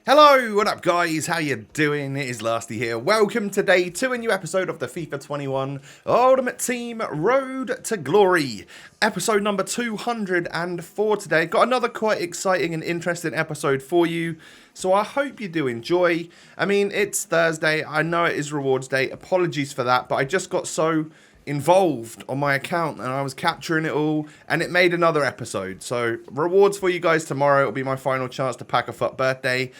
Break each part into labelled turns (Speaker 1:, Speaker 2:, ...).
Speaker 1: Hello, what up guys, how you doing? It is Lasty here. Welcome today to a new episode of the FIFA 21 Ultimate Team Road to Glory. Episode number 204 today. Got another quite exciting and interesting episode for you, so I hope you do enjoy. I mean, it's Thursday, I know it is rewards day, apologies for that, but I just got so involved on my account and I was capturing it all and it made another episode. So rewards for you guys tomorrow. It'll be my final chance to pack a FUT birthday,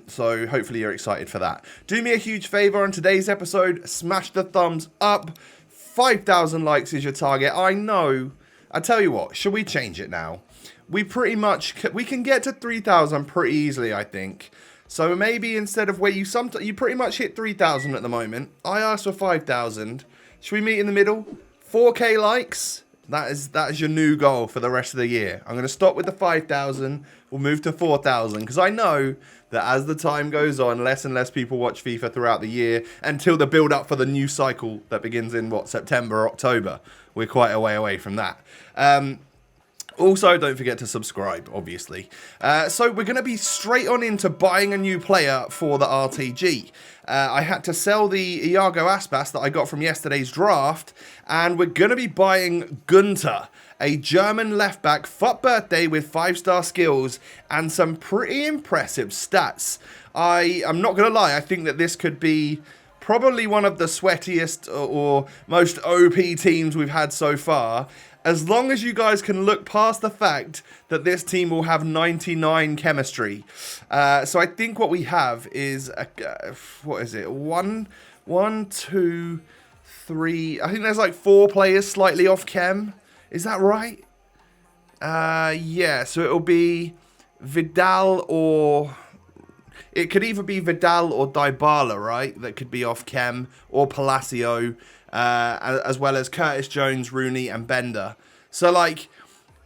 Speaker 1: so hopefully you're excited for that. Do me a huge favor on today's episode, smash the thumbs up. 5,000 likes is your target. I know, I tell you what, should we change it now? We can get to 3,000 pretty easily, I think. So maybe instead of where you pretty much hit 3,000 at the moment, I asked for 5,000. Should we meet in the middle? 4K likes. That is your new goal for the rest of the year. I'm going to stop with the 5,000. We'll move to 4,000 because I know that as the time goes on, less and less people watch FIFA throughout the year until the build up for the new cycle that begins in September, October. We're quite a way away from that. Also, don't forget to subscribe, obviously. So we're going to be straight on into buying a new player for the RTG. I had to sell the Iago Aspas that I got from yesterday's draft, and we're going to be buying Gunter, a German left-back, FUT birthday with 5-star skills and some pretty impressive stats. I'm not going to lie, I think that this could be probably one of the sweatiest or most OP teams we've had so far, as long as you guys can look past the fact that this team will have 99 chemistry. So I think what we have is, what is it? One, two, three. I think there's like 4 players slightly off chem. Is that right? Yeah, so it'll be Vidal or... It could either be Vidal or Dybala, right? That could be off chem, or Palacio, as well as Curtis Jones, Rooney, and Bender. So, like,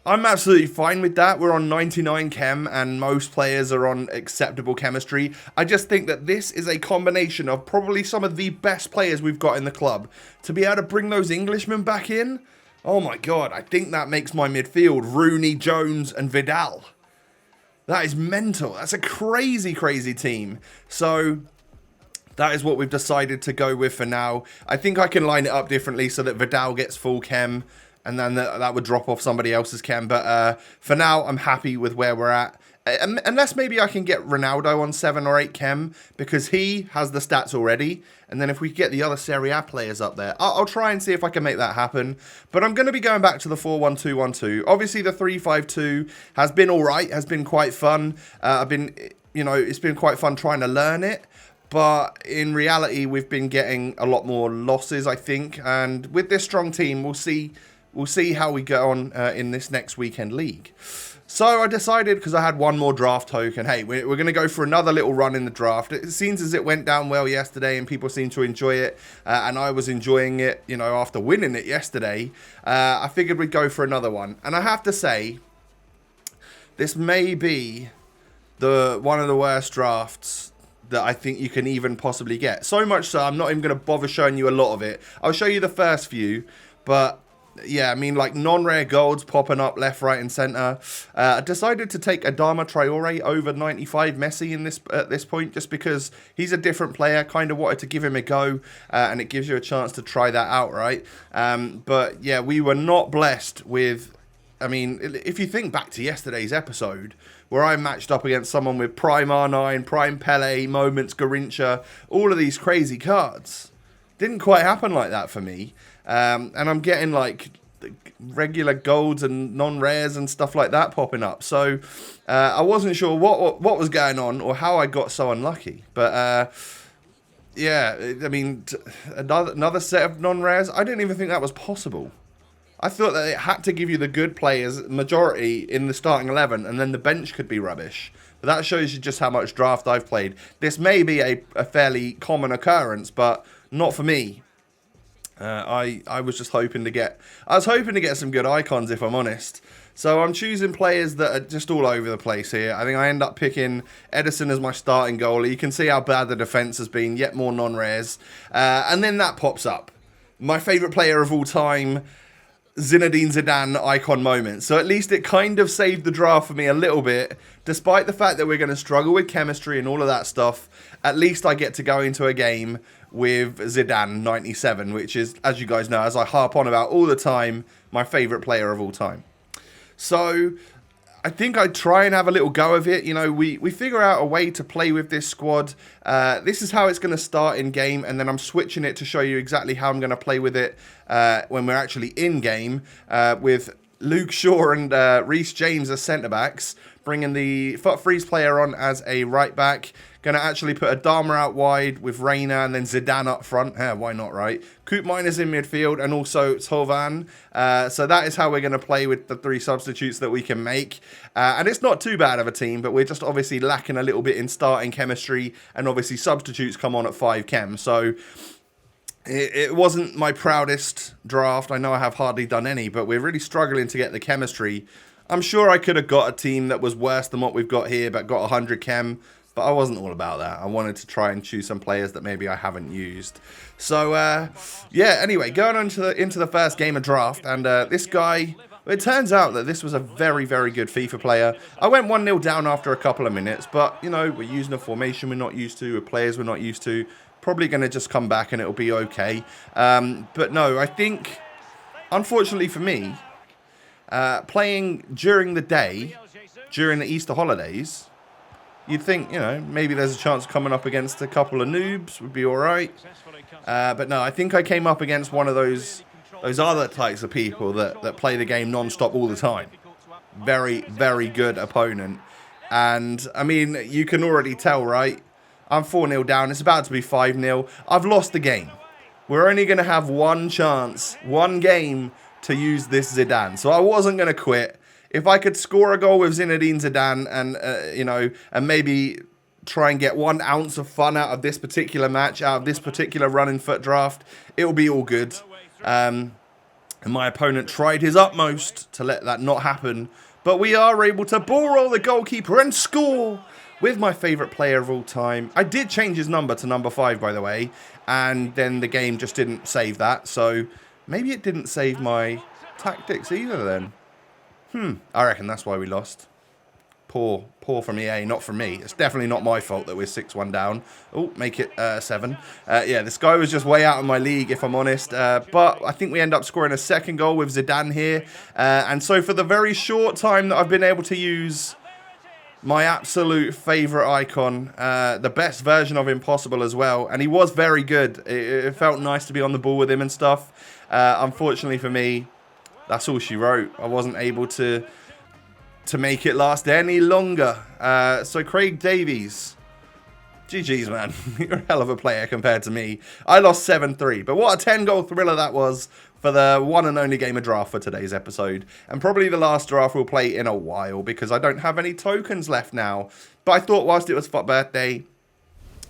Speaker 1: I'm absolutely fine with that. We're on 99 chem, and most players are on acceptable chemistry. I just think that this is a combination of probably some of the best players we've got in the club. To be able to bring those Englishmen back in, oh my god, I think that makes my midfield Rooney, Jones, and Vidal. That is mental. That's a crazy, crazy team. So that is what we've decided to go with for now. I think I can line it up differently so that Vidal gets full chem and then that would drop off somebody else's chem. But for now, I'm happy with where we're at. Unless maybe I can get Ronaldo on 7 or 8 chem because he has the stats already. And then if we get the other Serie A players up there, I'll try and see if I can make that happen. But I'm going to be going back to the 4-1-2-1-2. Obviously, the 3-5-2 has been all right, has been quite fun. It's been quite fun trying to learn it. But in reality, we've been getting a lot more losses, I think. And with this strong team, we'll see how we go on in this next weekend league. So I decided, because I had one more draft token, hey, we're going to go for another little run in the draft. It seems as it went down well yesterday and people seem to enjoy it. And I was enjoying it, after winning it yesterday. I figured we'd go for another one. And I have to say, this may be one of the worst drafts that I think you can even possibly get. So much so, I'm not even going to bother showing you a lot of it. I'll show you the first few, but... yeah, I mean, like, non-rare golds popping up left, right, and centre. I decided to take Adama Traore over 95 Messi at this point, just because he's a different player. Kind of wanted to give him a go, and it gives you a chance to try that out, right? But, yeah, we were not blessed with... I mean, if you think back to yesterday's episode, where I matched up against someone with Prime R9, Prime Pele, Moments, Garincha, all of these crazy cards. Didn't quite happen like that for me. And I'm getting like regular golds and non-rares and stuff like that popping up. So I wasn't sure what was going on or how I got so unlucky. But yeah, I mean, another set of non-rares. I didn't even think that was possible. I thought that it had to give you the good players, majority, in the starting 11, and then the bench could be rubbish. But that shows you just how much draft I've played. This may be a fairly common occurrence, but not for me. I was just hoping to get... I was hoping to get some good icons, if I'm honest. So I'm choosing players that are just all over the place here. I think I end up picking Edison as my starting goalie. You can see how bad the defence has been, yet more non-rares. And then that pops up. My favourite player of all time... Zinedine Zidane icon moment. So at least it kind of saved the draft for me a little bit. Despite the fact that we're going to struggle with chemistry and all of that stuff, at least I get to go into a game with Zidane 97, which is, as you guys know, as I harp on about all the time, my favourite player of all time. So I think I'd try and have a little go of it. You know, we figure out a way to play with this squad. This is how it's going to start in game, and then I'm switching it to show you exactly how I'm going to play with it when we're actually in game with Luke Shaw and Reece James as centre-backs, bringing the FUT Freeze player on as a right-back. Going to actually put Adama out wide with Reina and then Zidane up front. Yeah, why not, right? Koopmeiners in midfield and also Tovan. So that is how we're going to play with the 3 substitutes that we can make. And it's not too bad of a team, but we're just obviously lacking a little bit in starting chemistry. And obviously substitutes come on at 5 chem. So it wasn't my proudest draft. I know I have hardly done any, but we're really struggling to get the chemistry. I'm sure I could have got a team that was worse than what we've got here, but got 100 chem. But I wasn't all about that. I wanted to try and choose some players that maybe I haven't used. So, yeah, anyway, going on into the first game of draft. And this guy, it turns out that this was a very, very good FIFA player. I went 1-0 down after a couple of minutes. But, you know, we're using a formation we're not used to, with players we're not used to. Probably going to just come back and it'll be okay. But no, I think, unfortunately for me, playing during the day, during the Easter holidays, you'd think, you know, maybe there's a chance coming up against a couple of noobs would be all right. But no, I think I came up against one of those other types of people that play the game non-stop all the time. Very, very good opponent. And, I mean, you can already tell, right? I'm 4-0 down. It's about to be 5-0. I've lost the game. We're only going to have one chance, one game to use this Zidane. So I wasn't going to quit. If I could score a goal with Zinedine Zidane and, you know, and maybe try and get 1 ounce of fun out of this particular match, out of this particular running foot draft, it'll be all good. And my opponent tried his utmost to let that not happen. But we are able to ball roll the goalkeeper and score with my favourite player of all time. I did change his number to number 5, by the way. And then the game just didn't save that. So maybe it didn't save my tactics either then. I reckon that's why we lost. Poor from EA, not from me. It's definitely not my fault that we're 6-1 down. Oh, make it 7. Yeah, this guy was just way out of my league, if I'm honest. But I think we end up scoring a second goal with Zidane here. And so for the very short time that I've been able to use my absolute favourite icon, the best version of him possible as well. And he was very good. It felt nice to be on the ball with him and stuff. Unfortunately for me, that's all she wrote. I wasn't able to make it last any longer. So Craig Davies, GG's, man. You're a hell of a player compared to me. I lost 7-3, but what a 10-goal thriller that was for the one and only game of draft for today's episode. And probably the last draft we'll play in a while because I don't have any tokens left now. But I thought whilst it was FUT Birthday,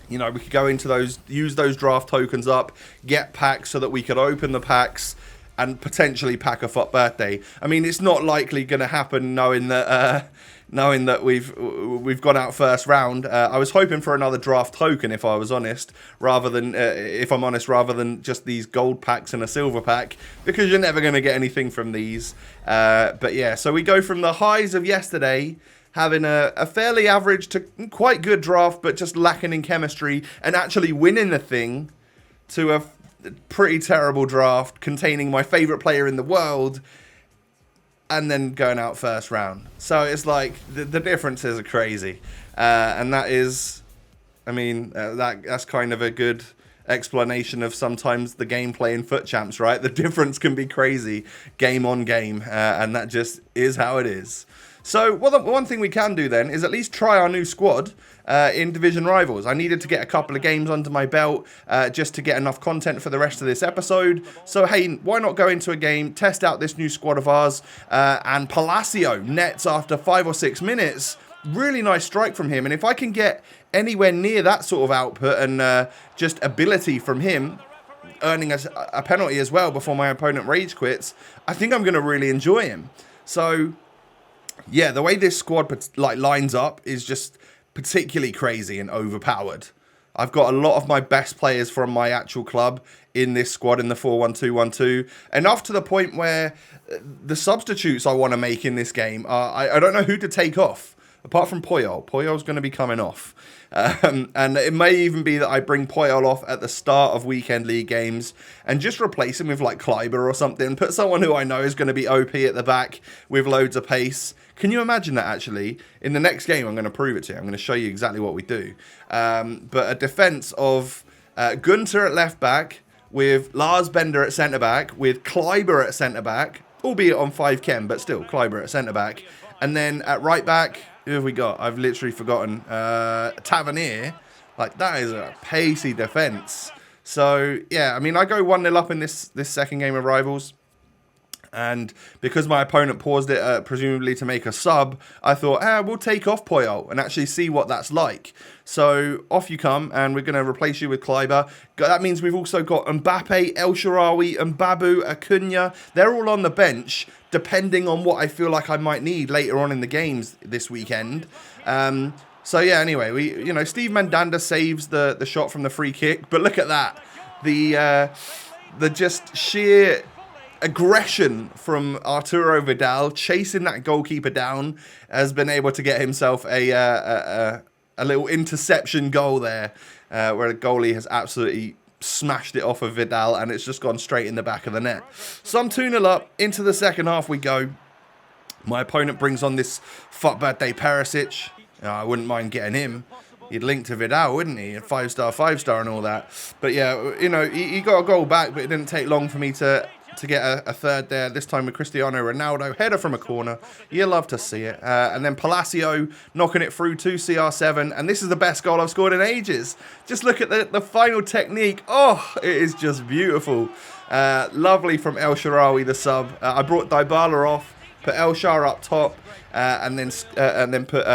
Speaker 1: you know, we could go into those, use those draft tokens up, get packs so that we could open the packs and potentially pack a FUT Birthday. I mean, it's not likely going to happen knowing that we've gone out first round. I was hoping for another draft token, if I was honest, rather than just these gold packs and a silver pack, because you're never going to get anything from these. But yeah, so we go from the highs of yesterday, having a fairly average to quite good draft, but just lacking in chemistry, and actually winning the thing, to a pretty terrible draft containing my favourite player in the world, and then going out first round. So it's like the differences are crazy, and that is, I mean, that's kind of a good explanation of sometimes the gameplay in Foot Champs, right? The difference can be crazy game on game, and that just is how it is. So one thing we can do then is at least try our new squad in Division Rivals. I needed to get a couple of games under my belt just to get enough content for the rest of this episode. So hey, why not go into a game, test out this new squad of ours, and Palacio nets after 5 or 6 minutes. Really nice strike from him, and if I can get anywhere near that sort of output and just ability from him, earning a penalty as well before my opponent rage quits, I think I'm going to really enjoy him. So yeah, the way this squad lines up is just particularly crazy and overpowered. I've got a lot of my best players from my actual club in this squad in the 4-1-2-1-2. Enough to the point where the substitutes I want to make in this game, I don't know who to take off. Apart from Puyol. Puyol's going to be coming off. And it may even be that I bring Puyol off at the start of weekend league games and just replace him with like Kleiber or something. Put someone who I know is going to be OP at the back with loads of pace. Can you imagine that actually? In the next game, I'm going to prove it to you. I'm going to show you exactly what we do. But a defence of Gunter at left back, with Lars Bender at centre back, with Kleiber at centre back, albeit on 5 chem, but still Kleiber at centre back. And then at right back, who have we got? I've literally forgotten. Tavernier. Like, that is a pacey defence. So, yeah, I mean, I go 1-0 up in this second game of Rivals. And because my opponent paused it, presumably to make a sub, I thought, we'll take off Puyol and actually see what that's like. So off you come, and we're going to replace you with Kleiber. That means we've also got Mbappe, El Shaarawy, Mbabu, Acuna. They're all on the bench, depending on what I feel like I might need later on in the games this weekend. So yeah, anyway, Steve Mandanda saves the shot from the free kick, but look at that. The just sheer aggression from Arturo Vidal chasing that goalkeeper down has been able to get himself a little interception goal there, where the goalie has absolutely smashed it off of Vidal and it's just gone straight in the back of the net. So I'm 2-0 up. Into the second half we go. My opponent brings on this FUT Birthday Perisic. I wouldn't mind getting him. He'd link to Vidal, wouldn't he? 5-star and all that. But yeah, he got a goal back, but it didn't take long for me to get a third there, this time with Cristiano Ronaldo. Header from a corner. You love to see it. And then Palacio knocking it through to CR7. And this is the best goal I've scored in ages. Just look at the final technique. Oh, it is just beautiful. Lovely from El Shaarawy, the sub. I brought Dybala off, put El Shar up top, and then put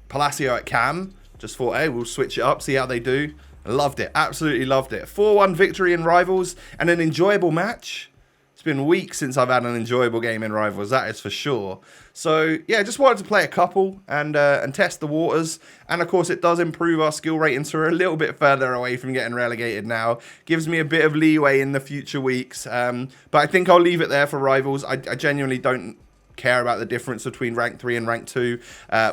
Speaker 1: Palacio at cam. Just thought, hey, we'll switch it up, see how they do. Loved it. Absolutely loved it. 4-1 victory in Rivals and an enjoyable match. It's been weeks since I've had an enjoyable game in Rivals, that is for sure. So, yeah, just wanted to play a couple and test the waters. And, of course, it does improve our skill ratings, so we're a little bit further away from getting relegated now. Gives me a bit of leeway in the future weeks. But I think I'll leave it there for Rivals. I genuinely don't care about the difference between rank 3 and rank 2.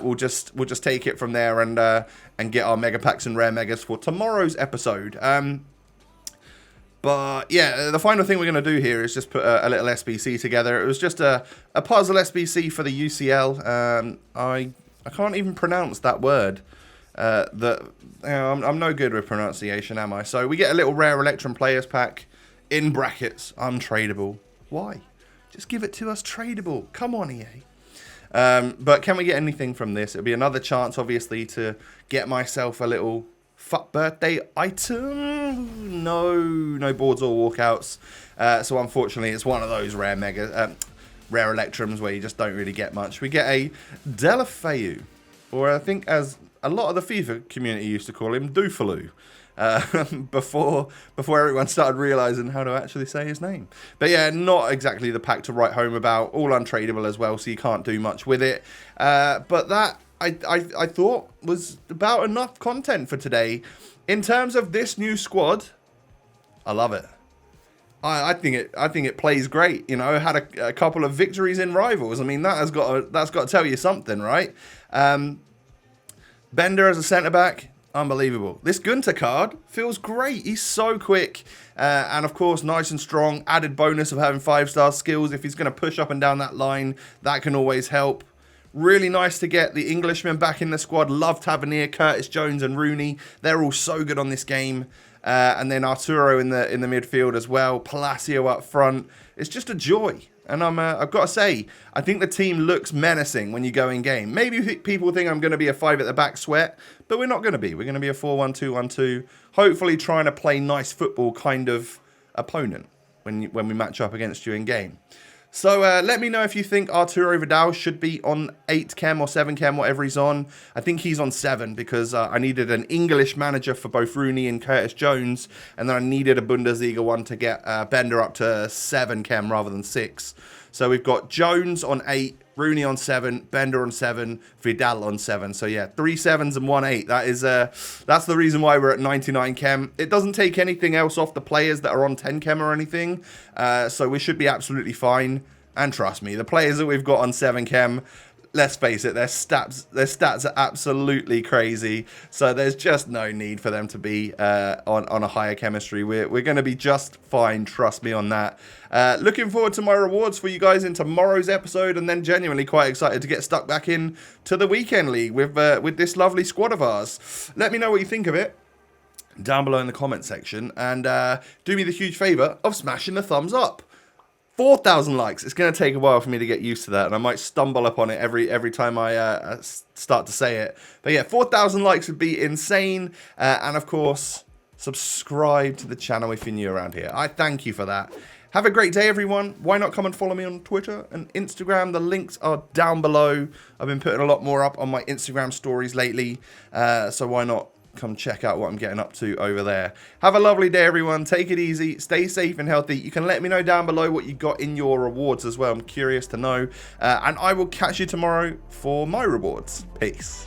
Speaker 1: We'll just take it from there and get our mega packs and rare megas for tomorrow's episode. But yeah, the final thing we're going to do here is just put a little SBC together. It was just a puzzle SBC for the UCL. I can't even pronounce that word. I'm no good with pronunciation, am I? So we get a little rare Electrum Players pack in brackets, untradeable. Why? Just give it to us tradable. Come on, EA. But can we get anything from this? It'll be another chance, obviously, to get myself a little FUT Birthday item. No boards or walkouts. So unfortunately, it's one of those rare Electrums where you just don't really get much. We get a Delafeu, or I think as a lot of the FIFA community used to call him, Doofaloo. Before everyone started realising how to actually say his name. But yeah, not exactly the pack to write home about. All untradeable as well, so you can't do much with it. But that, I thought, was about enough content for today. In terms of this new squad, I love it. I think it plays great. Had a couple of victories in Rivals. I mean, that's got to tell you something, right? Bender as a centre-back, unbelievable. This Gunter card feels great. He's so quick. And of course, nice and strong. Added bonus of having 5-star skills. If he's going to push up and down that line, that can always help. Really nice to get the Englishmen back in the squad. Love Tavernier, Curtis Jones and Rooney. They're all so good on this game. And then Arturo in the midfield as well. Palacio up front. It's just a joy. And I've got to say, I think the team looks menacing when you go in game. Maybe people think I'm going to be a 5 at the back sweat, but we're not going to be. We're going to be a 4-1-2-1-2. Hopefully trying to play nice football kind of opponent when we match up against you in game. So let me know if you think Arturo Vidal should be on 8 chem or 7 chem, whatever he's on. I think he's on 7 because I needed an English manager for both Rooney and Curtis Jones. And then I needed a Bundesliga one to get Bender up to 7 chem rather than 6. So we've got Jones on 8, Rooney on 7, Bender on 7, Vidal on 7. So yeah, 3 7s and 1 8. That is that's the reason why we're at 99 chem. It doesn't take anything else off the players that are on 10 chem or anything. So we should be absolutely fine. And trust me, the players that we've got on 7 chem, let's face it, their stats are absolutely crazy. So there's just no need for them to be on a higher chemistry. We're going to be just fine. Trust me on that. Looking forward to my rewards for you guys in tomorrow's episode, and then genuinely quite excited to get stuck back in to the weekend league with this lovely squad of ours. Let me know what you think of it down below in the comment section, and do me the huge favor of smashing the thumbs up. 4,000 likes. It's going to take a while for me to get used to that, and I might stumble upon it every time I start to say it. But yeah, 4,000 likes would be insane. And of course, subscribe to the channel if you're new around here. I thank you for that. Have a great day, everyone. Why not come and follow me on Twitter and Instagram? The links are down below. I've been putting a lot more up on my Instagram stories lately, so why not come check out what I'm getting up to over there. Have a lovely day, everyone. Take it easy. Stay safe and healthy. You can let me know down below what you got in your rewards as well. I'm curious to know. And I will catch you tomorrow for my rewards. Peace.